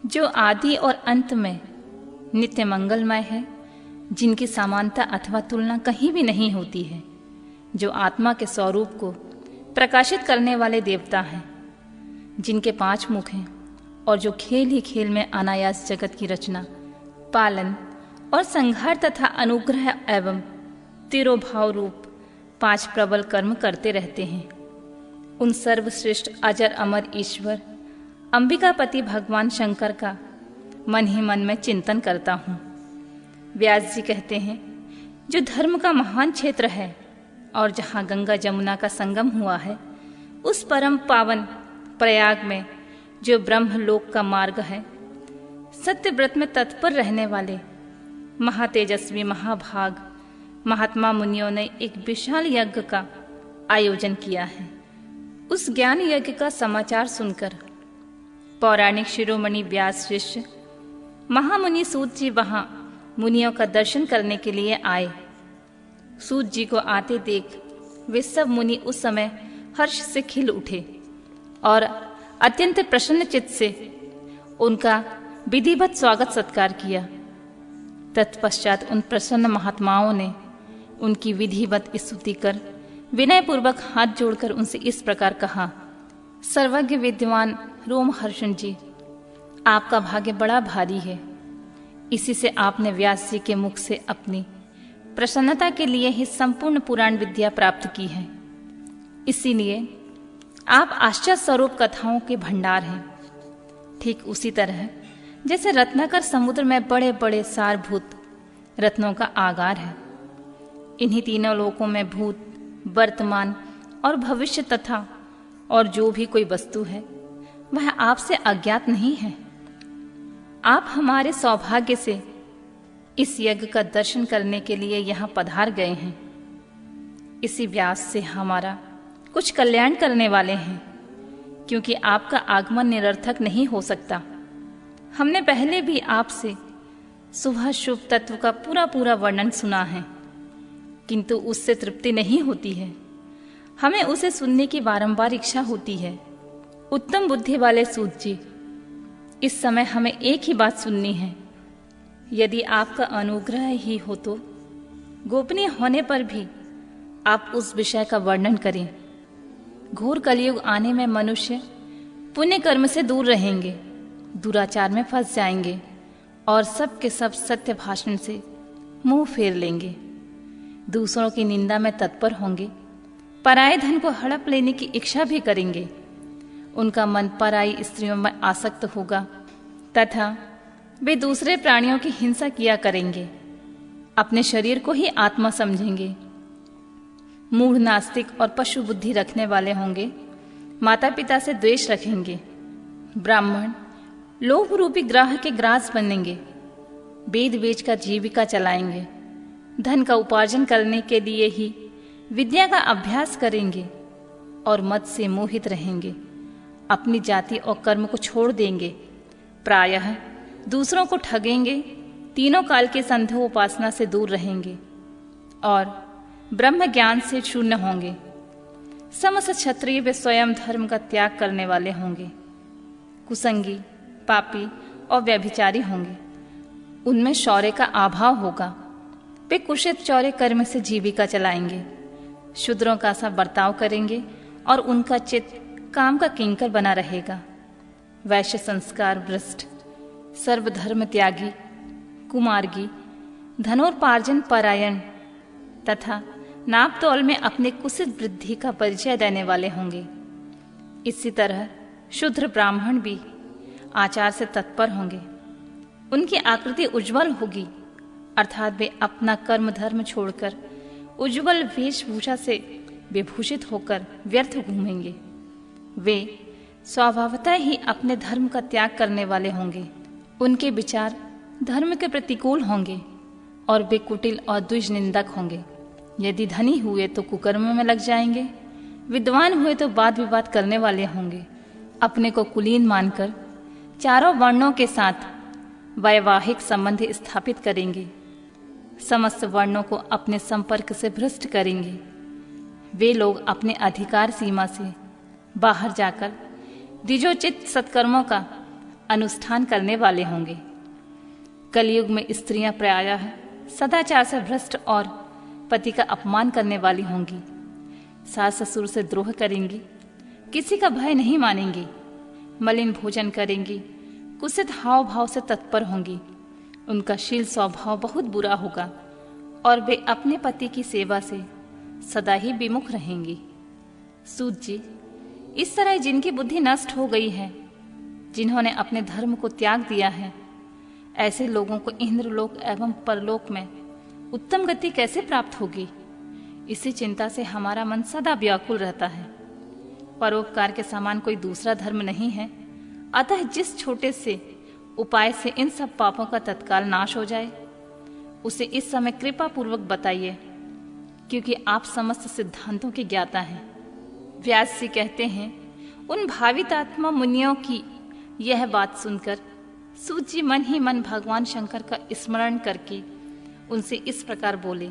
जो आदि और अंत में नित्य मंगलमय है, जिनकी समानता अथवा तुलना कहीं भी नहीं होती है, जो आत्मा के स्वरूप को प्रकाशित करने वाले देवता हैं, जिनके 5 मुख हैं और जो खेल ही खेल में अनायास जगत की रचना, पालन और संहार तथा अनुग्रह एवं तिरोभाव रूप 5 प्रबल कर्म करते रहते हैं, उन सर्वश्रेष्ठ अजर अमर ईश्वर अंबिकापति भगवान शंकर का मन ही मन में चिंतन करता हूँ। व्यास जी कहते हैं, जो धर्म का महान क्षेत्र है और जहाँ गंगा जमुना का संगम हुआ है, उस परम पावन प्रयाग में जो ब्रह्मलोक का मार्ग है, सत्य व्रत में तत्पर रहने वाले महातेजस्वी महाभाग महात्मा मुनियों ने एक विशाल यज्ञ का आयोजन किया है। उस ज्ञान यज्ञ का समाचार सुनकर पौराणिक शिरोमणि व्यास शिष्य महामुनि सूत जी वहां मुनियों का दर्शन करने के लिए आए। सूत जी को आते देख वे सब मुनि उस समय हर्ष से खिल उठे और अत्यंत प्रसन्न चित्त से उनका विधिवत स्वागत सत्कार किया। तत्पश्चात उन प्रसन्न महात्माओं ने उनकी विधिवत स्तुति कर विनयपूर्वक हाथ जोड़कर उनसे इस प्रकार कहा, सर्वज्ञ विद्वान रोमहर्षण जी, आपका भाग्य बड़ा भारी है। इसी से आपने व्यास जी के मुख से अपनी प्रसन्नता के लिए ही संपूर्ण पुराण विद्या प्राप्त की है। इसीलिए आप आश्चर्य स्वरूप कथाओं के भंडार हैं। ठीक उसी तरह जैसे रत्नाकर समुद्र में बड़े बड़े सारभूत रत्नों का आगार है। इन्हीं तीनों लोकों में भूत, वर्तमान और भविष्य तथा और जो भी कोई वस्तु है वह आपसे अज्ञात नहीं है। आप हमारे सौभाग्य से इस यज्ञ का दर्शन करने के लिए यहाँ पधार गए हैं। इसी व्यास से हमारा कुछ कल्याण करने वाले हैं, क्योंकि आपका आगमन निरर्थक नहीं हो सकता। हमने पहले भी आपसे शुभ शुभ तत्व का पूरा वर्णन सुना है, किंतु उससे तृप्ति नहीं होती है। हमें उसे सुनने की बारंबार इच्छा होती है। उत्तम बुद्धि वाले सूत जी, इस समय हमें एक ही बात सुननी है। यदि आपका अनुग्रह ही हो तो गोपनीय होने पर भी आप उस विषय का वर्णन करें। घोर कलयुग आने में मनुष्य पुण्य कर्म से दूर रहेंगे, दुराचार में फंस जाएंगे और सब के सब सत्य भाषण से मुंह फेर लेंगे, दूसरों की निंदा में तत्पर होंगे, पराये धन को हड़प लेने की इच्छा भी करेंगे। उनका मन पराई स्त्रियों में आसक्त होगा तथा वे दूसरे प्राणियों की हिंसा किया करेंगे, अपने शरीर को ही आत्मा समझेंगे। मूढ़ नास्तिक और पशु बुद्धि रखने वाले होंगे, माता पिता से द्वेष रखेंगे। ब्राह्मण लोभ रूपी ग्राह के ग्रास बनेंगे, वेद बेच कर जीविका चलाएंगे, धन का उपार्जन करने के लिए ही विद्या का अभ्यास करेंगे और मद से मोहित रहेंगे, अपनी जाति और कर्म को छोड़ देंगे, प्रायः दूसरों को ठगेंगे, तीनों काल के संदेह उपासना से दूर रहेंगे और ब्रह्म ज्ञान से शून्य होंगे। समस्त क्षत्रिय वे स्वयं धर्म का त्याग करने वाले होंगे, कुसंगी, पापी और व्यभिचारी होंगे। उनमें शौर्य का अभाव होगा, वे कुशित चौरे कर्म से जीविका चलाएंगे, शूद्रों का सा बर्ताव करेंगे और उनका चित्त काम का किंकर बना रहेगा। वैश्य संस्कार भ्रष्ट, सर्वधर्म त्यागी, कुमार्गी, धनोपार्जन परायण तथा नाप तौल में अपने कुसित वृद्धि का परिचय देने वाले होंगे। इसी तरह शूद्र ब्राह्मण भी आचार से तत्पर होंगे। उनकी आकृति उज्जवल होगी, अर्थात वे अपना कर्म धर्म छोड़कर उज्जवल वेशभूषा से विभूषित होकर व्यर्थ घूमेंगे। वे स्वभावतः ही अपने धर्म का त्याग करने वाले होंगे। उनके विचार धर्म के प्रतिकूल होंगे और वे कुटिल और द्विज निंदक होंगे। यदि धनी हुए तो कुकर्म में लग जाएंगे, विद्वान हुए तो वाद विवाद करने वाले होंगे। अपने को कुलीन मानकर चारों वर्णों के साथ वैवाहिक संबंध स्थापित करेंगे, समस्त वर्णों को अपने संपर्क से भ्रष्ट करेंगे। वे लोग अपने अधिकार सीमा से बाहर जाकर द्विजोचित सत्कर्मों का अनुष्ठान करने वाले होंगे। कलयुग में स्त्रियां प्रायः सदाचार से भ्रष्ट और पति का अपमान करने वाली होंगी। सास ससुर से द्रोह करेंगी, किसी का भय नहीं मानेंगी, मलिन भोजन करेंगी, कुत्सित हाव भाव से तत्पर होंगी। उनका शील स्वभाव बहुत बुरा होगा और वे अपने पति की सेवा से सदा ही विमुख रहेंगी। सूत जी, इस तरह जिनकी बुद्धि नष्ट हो गई है, जिन्होंने अपने धर्म को त्याग दिया है, ऐसे लोगों को इंद्रलोक एवं परलोक में उत्तम गति कैसे प्राप्त होगी? इसी चिंता से हमारा मन सदा व्याकुल रहता है। परोपकार के समान कोई दूसरा धर्म नहीं है, अतः जिस छोटे से उपाय से इन सब पापों का तत्काल नाश हो जाए, उसे इस समय कृपा पूर्वक बताइए, क्योंकि आप समस्त सिद्धांतों के ज्ञाता हैं। व्यास जी कहते हैं, उन भावितात्मा मुनियों की यह बात सुनकर सूत जी मन ही मन भगवान शंकर का स्मरण करके उनसे इस प्रकार बोले,